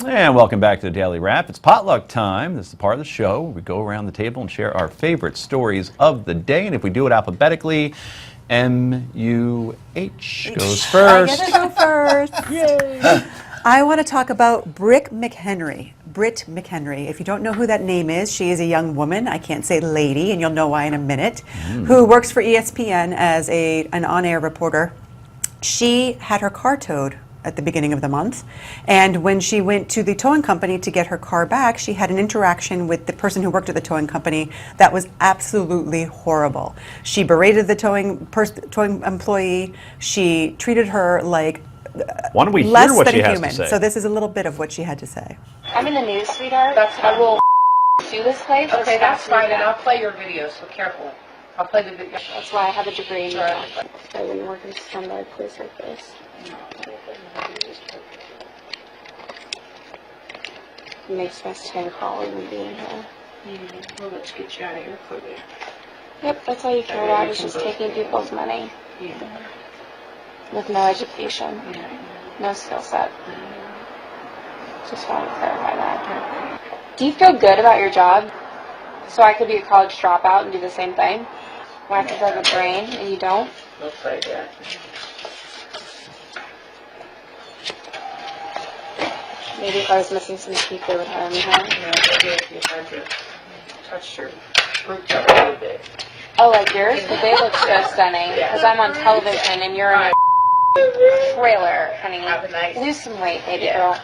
And welcome back to the Daily Wrap. It's potluck time. This is the part of the show where we go around the table and share our favorite stories of the day. And if we do it alphabetically, M-U-H goes first. I get to go first. Yay! I want to talk about Britt McHenry. Britt McHenry. If you don't know who that name is, she is a young woman, I can't say lady, and you'll know why in a minute, who works for ESPN as an on-air reporter. She had her car towed at the beginning of the month, and when she went to the towing company to get her car back, she had an interaction with the person who worked at the towing company that was absolutely horrible. She berated the towing employee. She treated her like Why don't we less hear what than she has human. to say? So this is a little bit of what she had to say. I'm in the news, sweetheart. I will sue this place. Okay, that's fine, and I'll play your video, so careful. I'll play the video. That's why I have a degree in law. I wouldn't work in some other place like this. It makes best 10 calling and being here. Well, let's get you out of here quickly. Yep, that's all you care about is just taking people's money with no education, no skill set. Just want to clarify that. Do you feel good about your job? So I could be a college dropout and do the same thing? Why have to have a brain and you don't? Looks like that. Maybe if I was missing some teeth, they would hire me, huh? Yeah, maybe if you had to touch your fruit up a little bit. Oh, like yours? But they look so stunning. Because I'm on television and you're in a trailer, honey. Have a nice- Lose some weight, baby girl.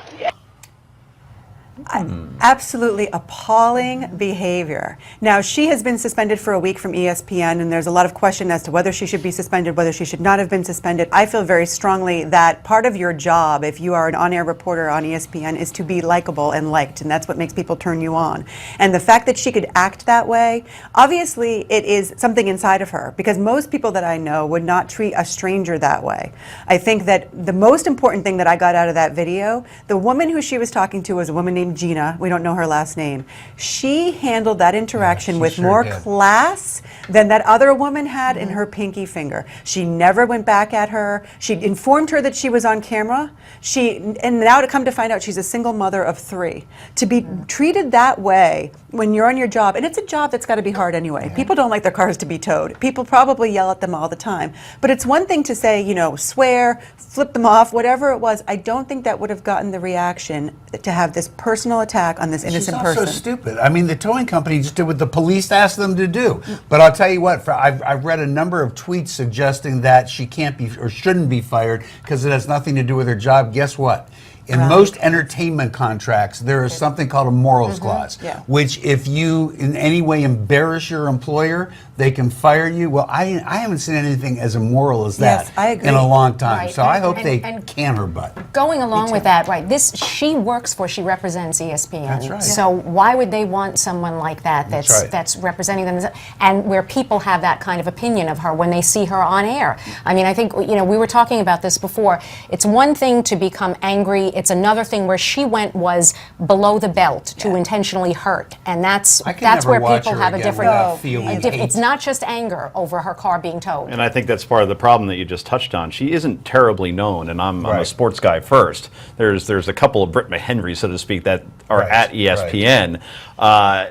Absolutely appalling behavior. Now, she has been suspended for a week from ESPN, and there's a lot of question as to whether she should be suspended, whether she should not have been suspended. I feel very strongly that part of your job, if you are an on-air reporter on ESPN, is to be likable and liked, and that's what makes people turn you on. And the fact that she could act that way, obviously it is something inside of her, because most people that I know would not treat a stranger that way. I think that the most important thing that I got out of that video, the woman who she was talking to was a woman named Gina. We don't know her last name. She handled that interaction with more class than that other woman had in her pinky finger. She never went back at her. She informed her that she was on camera. And now to come to find out she's a single mother of 3. To be treated that way when you're on your job, and it's a job that's got to be hard anyway. People don't like their cars to be towed. People probably yell at them all the time. But it's one thing to say, swear, flip them off, whatever it was. I don't think that would have gotten the reaction to have this personal attack on this innocent person. She's also stupid. I mean, the towing company just did what the police asked them to do. But I'll tell you what, I've read a number of tweets suggesting that she can't be or shouldn't be fired because it has nothing to do with her job. Guess what? In most entertainment contracts, there is something called a morals clause, which if you in any way embarrass your employer, they can fire you. Well, I haven't seen anything as immoral as that in a long time. Right. So I hope they can her butt. Going along with that, right, she represents ESPN. That's right. So why would they want someone like that that's representing them, and where people have that kind of opinion of her when they see her on air? I mean, I think, we were talking about this before. It's one thing to become angry. It's another thing where she was below the belt to intentionally hurt, and that's where people have a different. It's not just anger over her car being towed. And I think that's part of the problem that you just touched on. She isn't terribly known, and I'm a sports guy first. There's a couple of Britt McHenry, so to speak, that are at ESPN.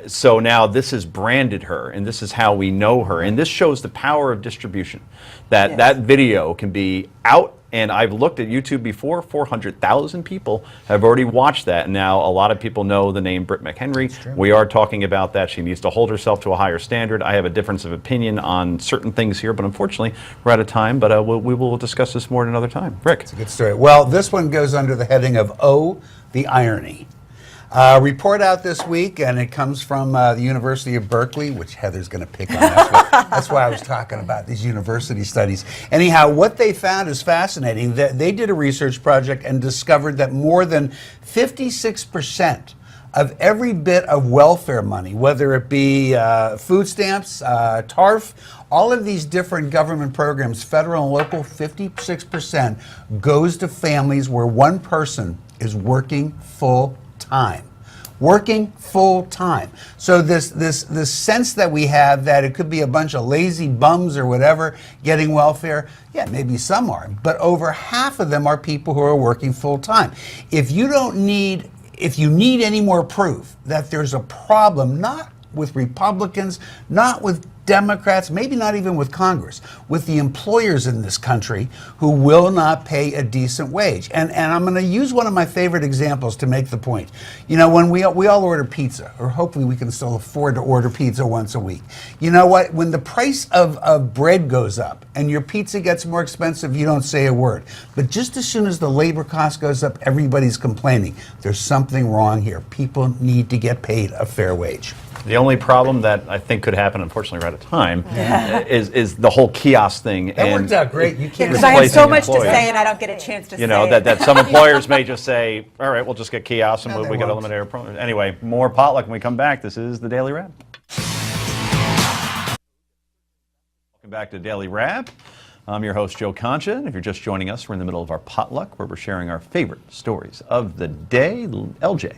So now this has branded her, and this is how we know her. And this shows the power of distribution. That video can be out. And I've looked at YouTube before, 400,000 people have already watched that. And now a lot of people know the name Britt McHenry. We are talking about that. She needs to hold herself to a higher standard. I have a difference of opinion on certain things here, but unfortunately, we're out of time. But we will discuss this more at another time. Rick. It's a good story. Well, this one goes under the heading of Oh, the Irony. Report out this week, and it comes from the University of Berkeley, which Heather's going to pick on. That's why I was talking about these university studies. Anyhow, what they found is fascinating. They did a research project and discovered that more than 56% of every bit of welfare money, whether it be food stamps, TARF, all of these different government programs, federal and local, 56% goes to families where one person is working full time. Working full time. So this sense that we have that it could be a bunch of lazy bums or whatever getting welfare, yeah, maybe some are, but over half of them are people who are working full time. If you don't need if you need any more proof that there's a problem, not with Republicans, not with Democrats, maybe not even with Congress, with the employers in this country who will not pay a decent wage. And I'm going to use one of my favorite examples to make the point. You know, when we all order pizza, or hopefully we can still afford to order pizza once a week. You know what? When the price of bread goes up and your pizza gets more expensive, you don't say a word. But just as soon as the labor cost goes up, everybody's complaining. There's something wrong here. People need to get paid a fair wage. The only problem that I think could happen, unfortunately, we're out of time, is the whole kiosk thing. That worked out great. You can't. Because I have so Replacing much to employees. say and I don't get a chance to say You know, it. that some employers may just say, all right, we'll just get kiosks and No, we they get won't. eliminated. Anyway, more potluck when we come back. This is the Daily Wrap. Welcome back to Daily Wrap. I'm your host, Joe Concha. And if you're just joining us, we're in the middle of our potluck where we're sharing our favorite stories of the day. LJ.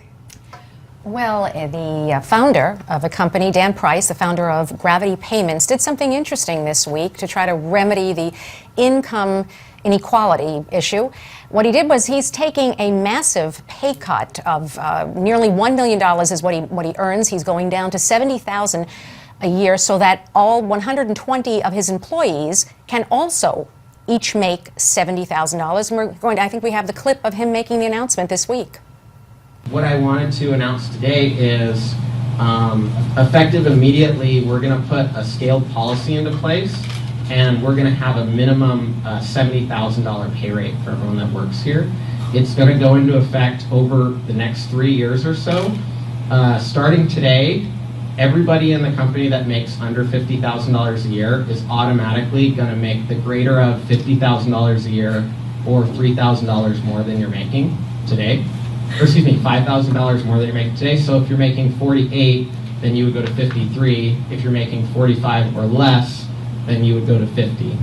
Well, the founder of a company, Dan Price, the founder of Gravity Payments, did something interesting this week to try to remedy the income inequality issue. What he did was he's taking a massive pay cut of nearly $1 million is what he earns. He's going down to $70,000 a year so that all 120 of his employees can also each make $70,000. And we're going to, I think we have the clip of him making the announcement this week. What I wanted to announce today is effective immediately, we're going to put a scaled policy into place, and we're going to have a minimum $70,000 pay rate for everyone that works here. It's going to go into effect over the next 3 years or so. Starting today, everybody in the company that makes under $50,000 a year is automatically going to make the greater of $50,000 a year or $3,000 more than you're making today. Or excuse me, $5,000 more than you're making today. So if you're making 48, then you would go to 53. If you're making 45 or less, then you would go to 50.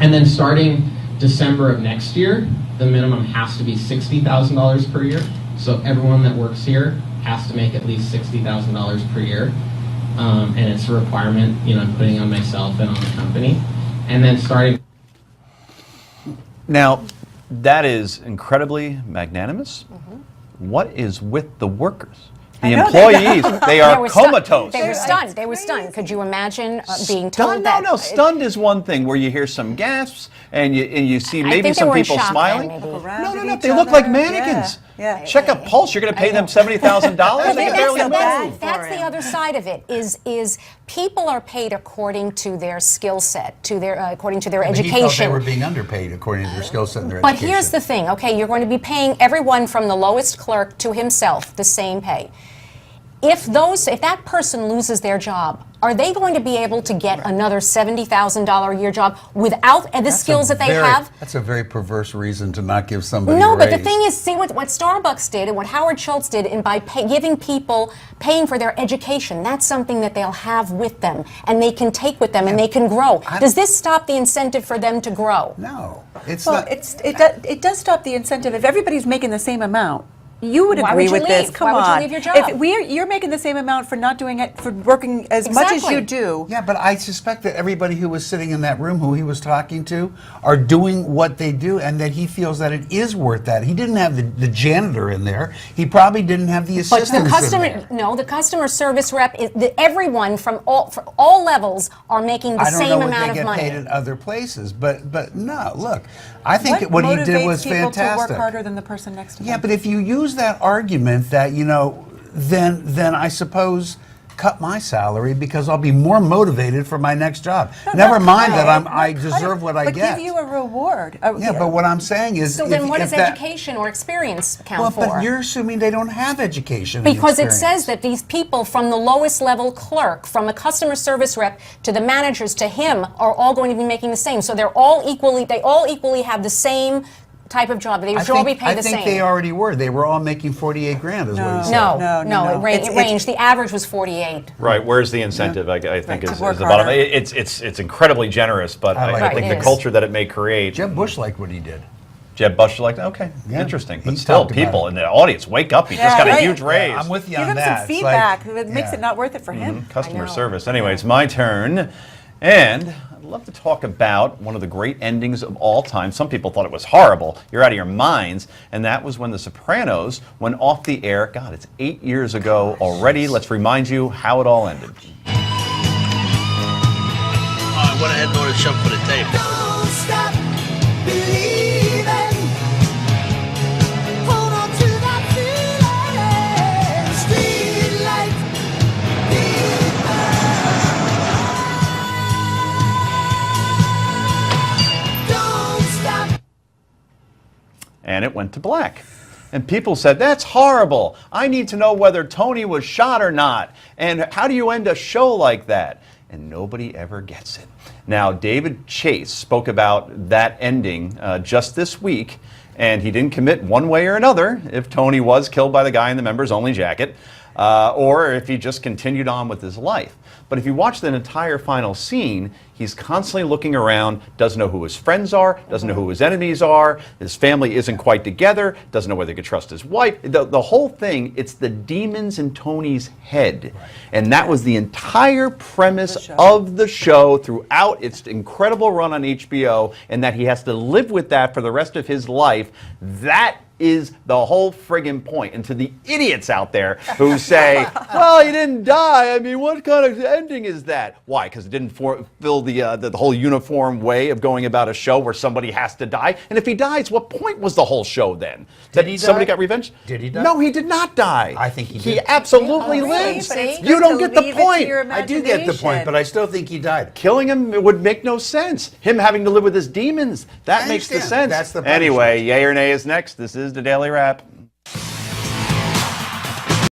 And then starting December of next year, the minimum has to be $60,000 per year. So everyone that works here has to make at least $60,000 per year. And it's a requirement, you know, I'm putting on myself and on the company. And then starting. Now, that is incredibly magnanimous. What is with the workers? The I know, employees, they are They were stu- comatose. They were stunned. They were stunned. Could you imagine being told that? No, stunned is one thing where you hear some gasps and you see maybe think they some were in people shock smiling. then, maybe. No, they look like mannequins. Yeah. Check a pulse. You're going to pay them $70,000. They can barely move. That's the other side of it. Is people are paid according to their skill set, to their according to their He felt they education. were being underpaid according to their skill set and their But education. here's the thing, okay, you're going to be paying everyone from the lowest clerk to himself the same pay. If that person loses their job, are they going to be able to get another $70,000 a year job without the skills that they have? That's a very perverse reason to not give somebody No, a but the raise. thing is, see what Starbucks did and what Howard Schultz did, and by giving people, paying for their education, that's something that they'll have with them, and they can take with them, and they can grow. Does this stop the incentive for them to grow? No, it's Well, not. it does stop the incentive. If everybody's making the same amount, you would Why agree would you with this. leave? Come Why would you on. leave your job? If you're making the same amount for not doing it, for working as much as Exactly. you do. Yeah, but I suspect that everybody who was sitting in that room, who he was talking to, are doing what they do, and that he feels that it is worth that. He didn't have the janitor in there. He probably didn't have the But assistants the in there. the customer service rep, everyone for all levels are making the I don't same know what amount they of get money. paid at other places, but no. Look, I think what he did motivates was people fantastic. to work harder than the person next to them? Yeah, but if you use that argument that, then I suppose cut my salary because I'll be more motivated for my next job. Never mind that I deserve what I but get. give you a reward. Yeah, but what I'm saying is, So then, what if does that, education or experience count well, for? but you're assuming they don't have education. and Because it experience. says that these people from the lowest level clerk, from a customer service rep to the managers to him, are all going to be making the same. So they all equally have the same type of job. They should all be paid the same. I think they already were. They were all making $48,000, is what he said. No, it It's- ranged. The average was 48. Right, where's the incentive, I think, to is work the bottom. harder. It's incredibly generous, but I like I it. think Right, the it is. culture that it may create. Jeb Bush liked what he did. Jeb Bush like, okay, Yeah, interesting. he But still, talked about people it. in the audience, wake up. He just Yeah, got a right. huge raise. I'm with you Give on him that. some It's feedback. like- It makes yeah. it not worth it for him. Customer know. service. Anyway, it's my turn. And I'd love to talk about one of the great endings of all time. Some people thought it was horrible. You're out of your minds. And that was when The Sopranos went off the air. God, it's 8 years ago already. Let's remind you how it all ended. I went ahead and ordered something for the table. Don't stop believing. Hold on to that feeling. Street lights, don't stop. And it went to black. And people said, that's horrible. I need to know whether Tony was shot or not. And how do you end a show like that? And nobody ever gets it. Now, David Chase spoke about that ending just this week, and he didn't commit one way or another if Tony was killed by the guy in the members only jacket, or if he just continued on with his life. But if you watch the entire final scene, he's constantly looking around, doesn't know who his friends are, doesn't know who his enemies are, his family isn't quite together, doesn't know whether he could trust his wife. The whole thing, it's the demons in Tony's head. Right. And that was the entire premise of the show throughout its incredible run on HBO, and that he has to live with that for the rest of his life. That is the whole friggin' point. And to the idiots out there who say, well, he didn't die. I mean, what kind of ending is that? Why? Because it didn't fill the whole uniform way of going about a show where somebody has to die. And if he dies, what point was the whole show then? Did he die? Somebody got revenge? Did he die? No, he did not die. I think he did. He absolutely lives. You don't get the point. I do get the point, but I still think he died. Killing him, it would make no sense. Him having to live with his demons, that makes the sense. That's the anyway, yay or nay is next. This is the Daily Wrap.